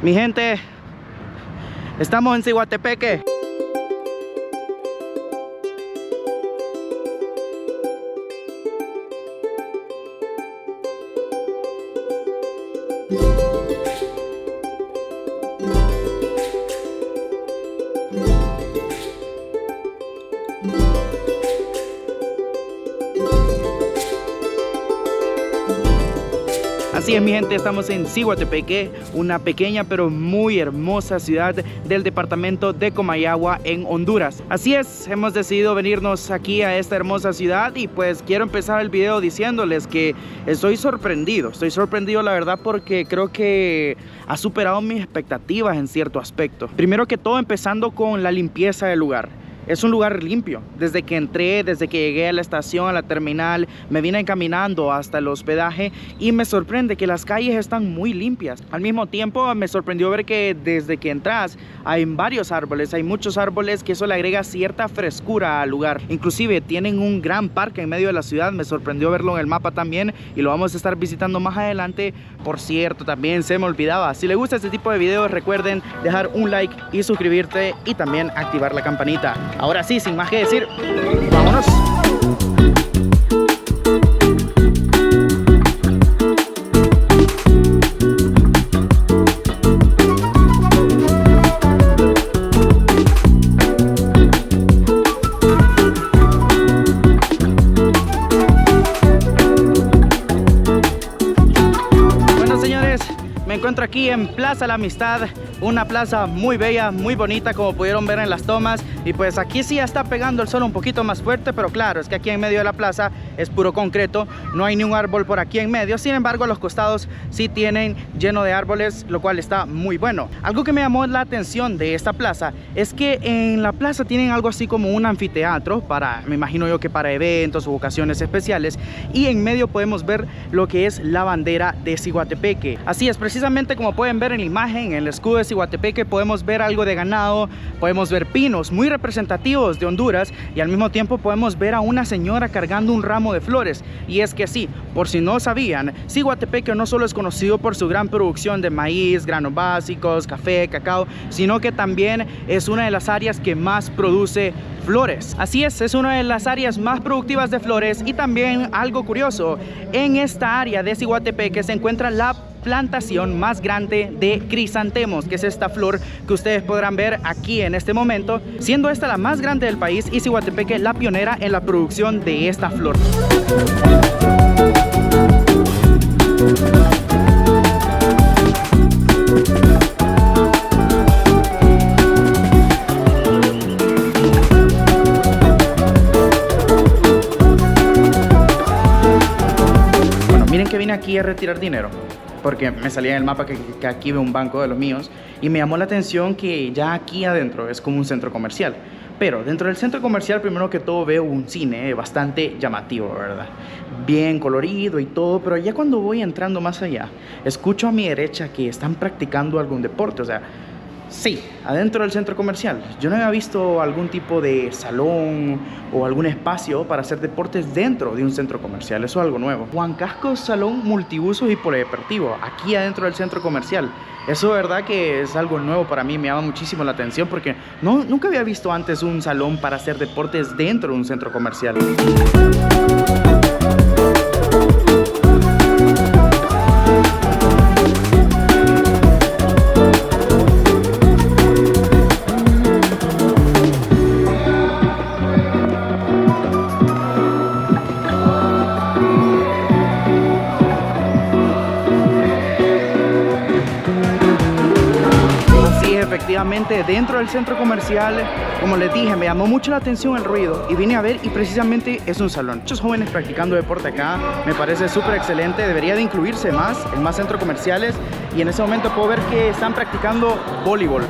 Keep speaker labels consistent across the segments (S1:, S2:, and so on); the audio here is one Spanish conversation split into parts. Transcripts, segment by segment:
S1: Mi gente, estamos en Ciguatepeque. Así es, mi gente, estamos en Ciguatepeque, una pequeña pero muy hermosa ciudad del departamento de Comayagua en Honduras. Así es, hemos decidido venirnos aquí a esta hermosa ciudad y pues quiero empezar el video diciéndoles que estoy sorprendido la verdad, porque creo que ha superado mis expectativas en cierto aspecto. Primero que todo, empezando con la limpieza del lugar. Es un lugar limpio. Desde que entré, desde que llegué a la estación, a la terminal, me vine caminando hasta el hospedaje y me sorprende que las calles están muy limpias. Al mismo tiempo me sorprendió ver que desde que entras hay varios árboles, hay muchos árboles, que eso le agrega cierta frescura al lugar. Inclusive tienen un gran parque en medio de la ciudad, me sorprendió verlo en el mapa también y lo vamos a estar visitando más adelante. Por cierto, también se me olvidaba, si les gusta este tipo de videos recuerden dejar un like y suscribirte y también activar la campanita. Ahora sí, sin más que decir, vámonos. Bueno, señores, me encuentro aquí en Plaza La Amistad, una plaza muy bella, muy bonita, como pudieron ver en las tomas. Y pues aquí sí ya está pegando el sol un poquito más fuerte, pero claro, es que aquí en medio de la plaza es puro concreto, no hay ni un árbol por aquí en medio. Sin embargo, los costados sí tienen lleno de árboles, lo cual está muy bueno. Algo que me llamó la atención de esta plaza es que en la plaza tienen algo así como un anfiteatro para, me imagino yo que para eventos o ocasiones especiales, y en medio podemos ver lo que es la bandera de Ciguatepeque. Así es, precisamente como pueden ver en la imagen, en el escudo de Ciguatepeque podemos ver algo de ganado, podemos ver pinos muy representativos de Honduras, y al mismo tiempo podemos ver a una señora cargando un ramo de flores. Y es que sí, por si no sabían, Ciguatepeque no solo es conocido por su gran producción de maíz, granos básicos, café, cacao, sino que también es una de las áreas que más produce flores. Así es una de las áreas más productivas de flores. Y también algo curioso, en esta área de Ciguatepeque se encuentra la plantación más grande de crisantemos, que es esta flor que ustedes podrán ver aquí en este momento, siendo esta la más grande del país y Ciguatepeque la pionera en la producción de esta flor. Bueno, miren que vine aquí a retirar dinero, porque me salía en el mapa que aquí veo un banco de los míos, y me llamó la atención que ya aquí adentro es como un centro comercial. Pero dentro del centro comercial, primero que todo, veo un cine bastante llamativo, ¿verdad? Bien colorido y todo, pero ya cuando voy entrando más allá, escucho a mi derecha que están practicando algún deporte. O sea, sí, adentro del centro comercial. Yo no había visto algún tipo de salón o algún espacio para hacer deportes dentro de un centro comercial. Eso es algo nuevo. Juan Casco Salón Multiusos y Polideportivo, aquí adentro del centro comercial. Eso, de verdad que es algo nuevo para mí, me llama muchísimo la atención, porque nunca había visto antes un salón para hacer deportes dentro de un centro comercial. Efectivamente, dentro del centro comercial, como les dije, me llamó mucho la atención el ruido y vine a ver, y precisamente es un salón. Muchos jóvenes practicando deporte acá, me parece súper excelente, debería de incluirse más en más centros comerciales, y en ese momento puedo ver que están practicando voleibol.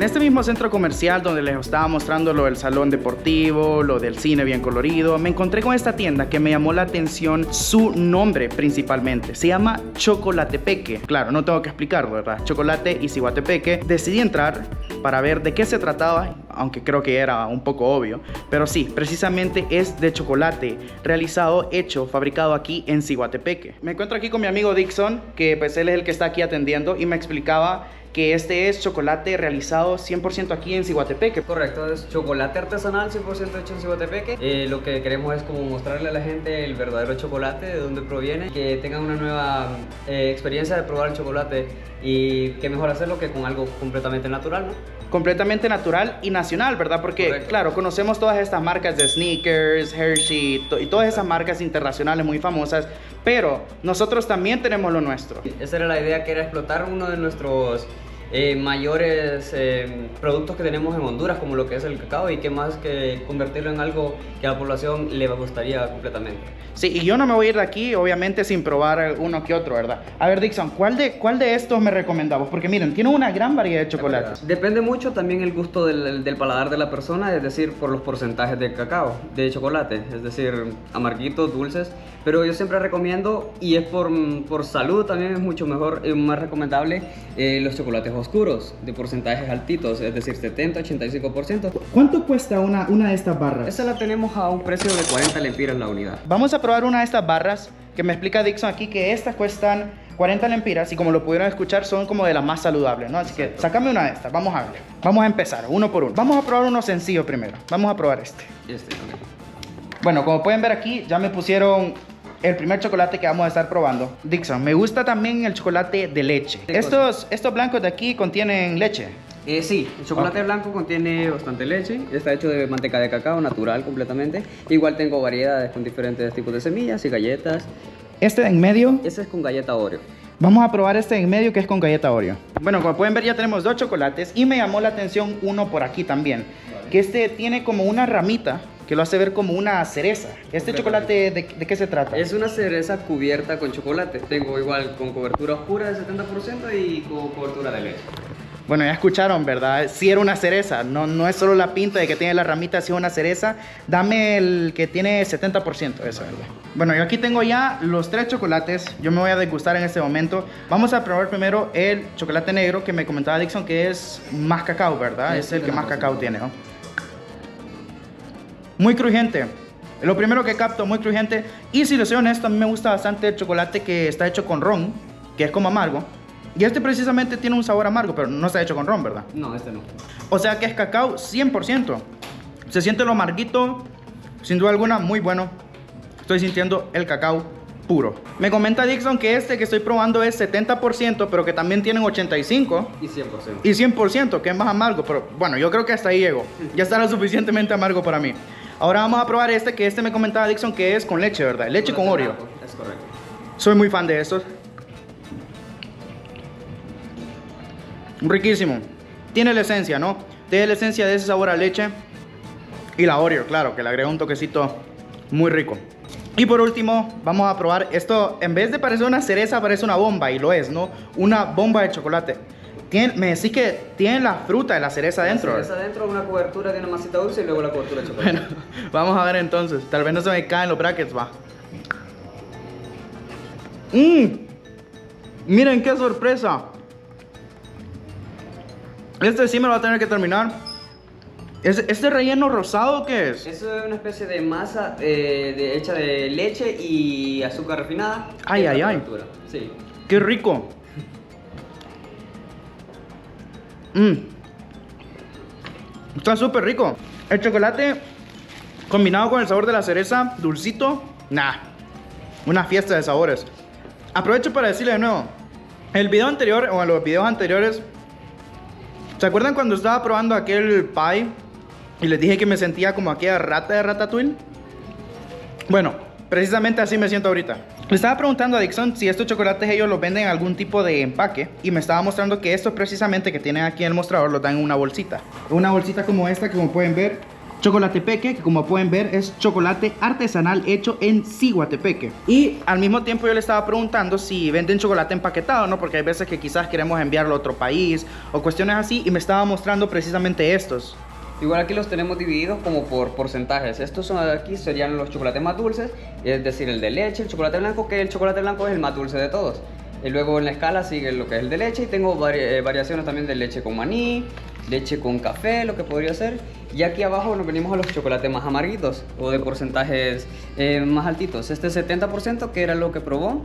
S1: en este mismo centro comercial donde les estaba mostrando lo del salón deportivo, lo del cine bien colorido, me encontré con esta tienda que me llamó la atención su nombre principalmente. Se llama Chocolatepeque. Claro, no tengo que explicarlo, ¿verdad? Chocolate y Ciguatepeque. Decidí entrar para ver de qué se trataba, aunque creo que era un poco obvio. Pero sí, precisamente es de chocolate realizado, hecho, fabricado aquí en Ciguatepeque. Me encuentro aquí con mi amigo Dixon, que pues él es el que está aquí atendiendo y me explicaba que este es chocolate realizado 100% aquí en Ciguatepeque.
S2: Correcto, es chocolate artesanal 100% hecho en Ciguatepeque. Lo que queremos es como mostrarle a la gente el verdadero chocolate, de dónde proviene, que tengan una nueva experiencia de probar el chocolate, y qué mejor hacerlo que con algo completamente natural, ¿no?
S1: Completamente natural y nacional, ¿verdad? Porque, correcto, claro, conocemos todas estas marcas de Snickers, Hershey y todas esas marcas internacionales muy famosas, pero nosotros también tenemos lo nuestro.
S2: Esa era la idea, que era explotar uno de nuestros mayores productos que tenemos en Honduras, como lo que es el cacao, y qué más que convertirlo en algo que a la población le gustaría completamente.
S1: Sí, y yo no me voy a ir de aquí, obviamente, sin probar uno que otro, ¿verdad? A ver, Dixon, ¿cuál de estos me recomendamos? Porque miren, tiene una gran variedad de chocolates.
S2: Depende mucho también el gusto del paladar de la persona, es decir, por los porcentajes de cacao, de chocolate, es decir, amarguitos, dulces. Pero yo siempre recomiendo, y es por salud también, es mucho mejor y más recomendable, los chocolates oscuros, de porcentajes altitos, es decir, 70-85%.
S1: ¿Cuánto cuesta una de estas barras?
S2: Esta la tenemos a un precio de 40 lempiras la unidad.
S1: Vamos a probar una de estas barras, que me explica Dixon aquí que estas cuestan 40 lempiras, y como lo pudieron escuchar, son como de las más saludables, ¿no? Así que sácame una de estas, vamos a ver. Vamos a empezar, uno por uno. Vamos a probar uno sencillo primero. Vamos a probar este.
S2: Okay.
S1: Bueno, como pueden ver aquí, ya me pusieron el primer chocolate que vamos a estar probando. Dixon, me gusta también el chocolate de leche. Estos blancos de aquí contienen leche.
S2: Sí, el chocolate blanco contiene bastante leche. Está hecho de manteca de cacao natural completamente. Igual tengo variedades con diferentes tipos de semillas y galletas.
S1: ¿Este de en medio?
S2: Ese es con galleta Oreo.
S1: Vamos a probar este en medio, que es con galleta Oreo. Bueno, como pueden ver, ya tenemos dos chocolates, y me llamó la atención uno por aquí también, vale, que este tiene como una ramita que lo hace ver como una cereza. ¿Este chocolate de qué se trata?
S2: Es una cereza cubierta con chocolate. Tengo igual con cobertura oscura del 70% y con cobertura de leche.
S1: Bueno, ya escucharon, ¿verdad? Sí era una cereza, no es solo la pinta de que tiene la ramita, sí es una cereza. Dame el que tiene 70%, eso, ¿verdad? Bueno, yo aquí tengo ya los tres chocolates, yo me voy a degustar en este momento. Vamos a probar primero el chocolate negro, que me comentaba Dixon que es más cacao, ¿verdad? Sí, es el que más cacao tiene, ¿no? Muy crujiente. Lo primero que capto, muy crujiente. Y si les soy honesto, a mí me gusta bastante el chocolate que está hecho con ron, que es como amargo. Y este precisamente tiene un sabor amargo, pero no está hecho con ron, ¿verdad?
S2: No, este no.
S1: O sea que es cacao 100%. Se siente lo amarguito, sin duda alguna, muy bueno. Estoy sintiendo el cacao puro. Me comenta Dixon que este que estoy probando es 70%, pero que también tienen 85%.
S2: Y 100%.
S1: Y 100%, que es más amargo. Pero bueno, yo creo que hasta ahí llego. Ya estará suficientemente amargo para mí. Ahora vamos a probar este, que me comentaba Dixon que es con leche, ¿verdad? Leche con Oreo.
S2: Es correcto.
S1: Soy muy fan de estos. Riquísimo. Tiene la esencia, ¿no? Tiene la esencia de ese sabor a leche. Y la Oreo, claro, que le agrega un toquecito muy rico. Y por último, vamos a probar esto. En vez de parecer una cereza, parece una bomba. Y lo es, ¿no? Una bomba de chocolate. Me decís que tiene la fruta de la cereza adentro.
S2: La cereza adentro, una cobertura de una masita dulce y luego la cobertura de chocolate.
S1: Bueno, vamos a ver entonces. Tal vez no se me caen los brackets, va. Miren qué sorpresa. Este sí me lo va a tener que terminar. ¿Este relleno rosado qué es?
S2: Eso es una especie de masa hecha de leche y azúcar refinada.
S1: Ay, ay, ay.
S2: Sí.
S1: Qué rico. Está súper rico. El chocolate combinado con el sabor de la cereza, dulcito. Nah, una fiesta de sabores. Aprovecho para decirle de nuevo, el video anterior, o en los videos anteriores, ¿se acuerdan cuando estaba probando aquel pie y les dije que me sentía como aquella rata de Ratatouille? Bueno, precisamente así me siento ahorita. Le estaba preguntando a Dixon si estos chocolates ellos los venden en algún tipo de empaque, y me estaba mostrando que estos precisamente que tienen aquí en el mostrador los dan en una bolsita. Una bolsita como esta, que como pueden ver, Chocolatepeque, que como pueden ver es chocolate artesanal hecho en Ciguatepeque. Y al mismo tiempo yo le estaba preguntando si venden chocolate empaquetado, ¿no? Porque hay veces que quizás queremos enviarlo a otro país o cuestiones así, y me estaba mostrando precisamente estos.
S2: Igual aquí los tenemos divididos como por porcentajes. Estos son aquí serían los chocolates más dulces, es decir, el de leche, el chocolate blanco, que el chocolate blanco es el más dulce de todos. Y luego en la escala sigue lo que es el de leche, y tengo variaciones también de leche con maní, leche con café, lo que podría ser. Y aquí abajo nos venimos a los chocolates más amarguitos o de porcentajes más altitos. Este es 70%, que era lo que probó.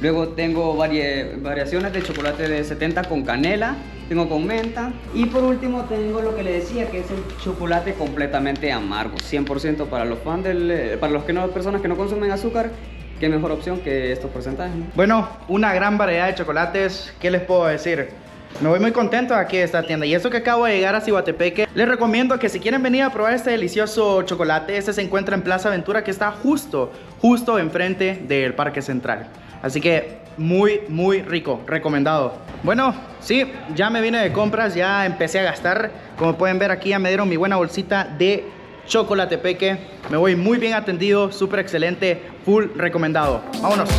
S2: Luego tengo variaciones de chocolate de 70 con canela, tengo con menta. Y por último tengo lo que le decía, que es el chocolate completamente amargo, 100% para los fans para los personas que no consumen azúcar. Qué mejor opción que estos porcentajes, ¿no?
S1: Bueno, una gran variedad de chocolates, ¿qué les puedo decir? Me voy muy contento aquí de esta tienda. Y eso que acabo de llegar a Ciguatepeque, les recomiendo que si quieren venir a probar este delicioso chocolate, este se encuentra en Plaza Aventura, que está justo enfrente del Parque Central. Así que muy rico, recomendado. Bueno, sí, ya me vine de compras, ya empecé a gastar. Como pueden ver aquí ya me dieron mi buena bolsita de Chocolatepeque. Me voy muy bien atendido, súper excelente, full recomendado. Vámonos.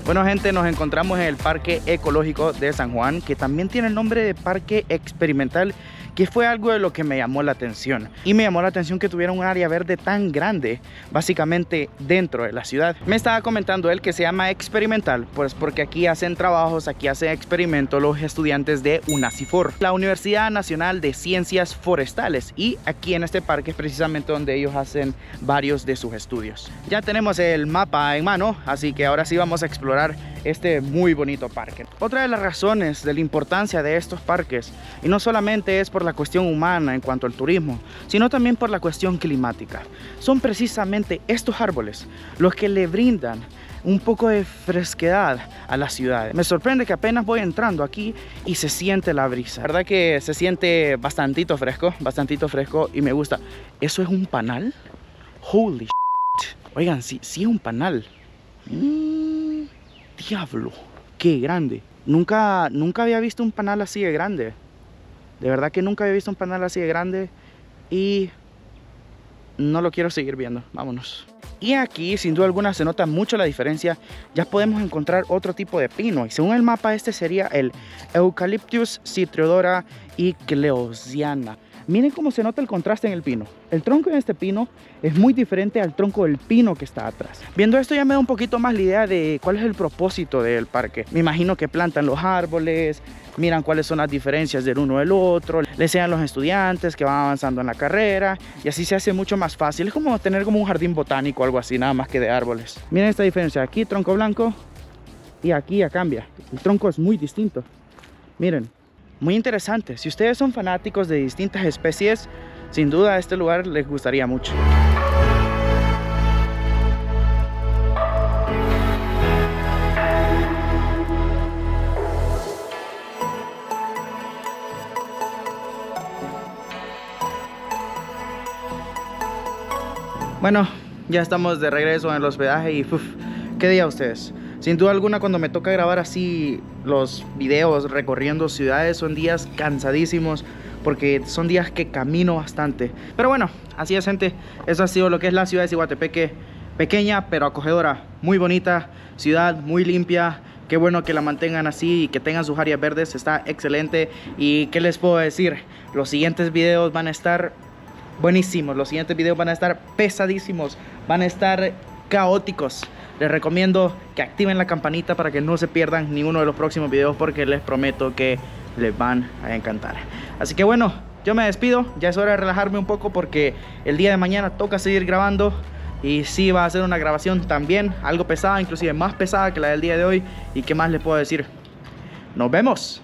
S1: Bueno gente, nos encontramos en el Parque Ecológico de San Juan, que también tiene el nombre de Parque Experimental, que fue algo de lo que me llamó la atención. Y me llamó la atención que tuviera un área verde tan grande, básicamente dentro de la ciudad. Me estaba comentando él que se llama Experimental, pues porque aquí hacen trabajos, aquí hacen experimentos los estudiantes de UNACIFOR, la Universidad Nacional de Ciencias Forestales. Y aquí en este parque es precisamente donde ellos hacen varios de sus estudios. Ya tenemos el mapa en mano, así que ahora sí vamos a explorar este muy bonito parque. Otra de las razones de la importancia de estos parques, y no solamente es por la cuestión humana en cuanto al turismo, sino también por la cuestión climática, son precisamente estos árboles los que le brindan un poco de fresquedad a la ciudad. Me sorprende que apenas voy entrando aquí y se siente la brisa. La verdad que se siente bastantito fresco y me gusta. ¿Eso es un panal? Holy shit. Oigan, sí es un panal. Diablo, qué grande. Nunca había visto un panal así de grande. De verdad que nunca había visto un panal así de grande. Y no lo quiero seguir viendo. Vámonos. Y aquí sin duda alguna se nota mucho la diferencia. Ya podemos encontrar otro tipo de pino. Y según el mapa este sería el Eucalyptus citrodora y cleosiana. Miren cómo se nota el contraste en el pino. El tronco de este pino es muy diferente al tronco del pino que está atrás. Viendo esto ya me da un poquito más la idea de cuál es el propósito del parque. Me imagino que plantan los árboles, miran cuáles son las diferencias del uno del otro, le enseñan a los estudiantes que van avanzando en la carrera y así se hace mucho más fácil. Es como tener como un jardín botánico o algo así, nada más que de árboles. Miren esta diferencia, aquí tronco blanco y aquí ya cambia. El tronco es muy distinto. Miren. Muy interesante. Si ustedes son fanáticos de distintas especies, sin duda este lugar les gustaría mucho. Bueno, ya estamos de regreso en el hospedaje y ¿qué día ustedes? Sin duda alguna cuando me toca grabar así los videos recorriendo ciudades son días cansadísimos porque son días que camino bastante. Pero bueno, así es gente, eso ha sido lo que es la ciudad de Ciguatepeque. Pequeña pero acogedora, muy bonita, ciudad muy limpia. Qué bueno que la mantengan así y que tengan sus áreas verdes, está excelente. Y qué les puedo decir, los siguientes videos van a estar buenísimos, los siguientes videos van a estar pesadísimos, van a estar caóticos. Les recomiendo que activen la campanita para que no se pierdan ninguno de los próximos videos porque les prometo que les van a encantar. Así que bueno, yo me despido, ya es hora de relajarme un poco porque el día de mañana toca seguir grabando y sí va a ser una grabación también algo pesada, inclusive más pesada que la del día de hoy. Y qué más les puedo decir, nos vemos.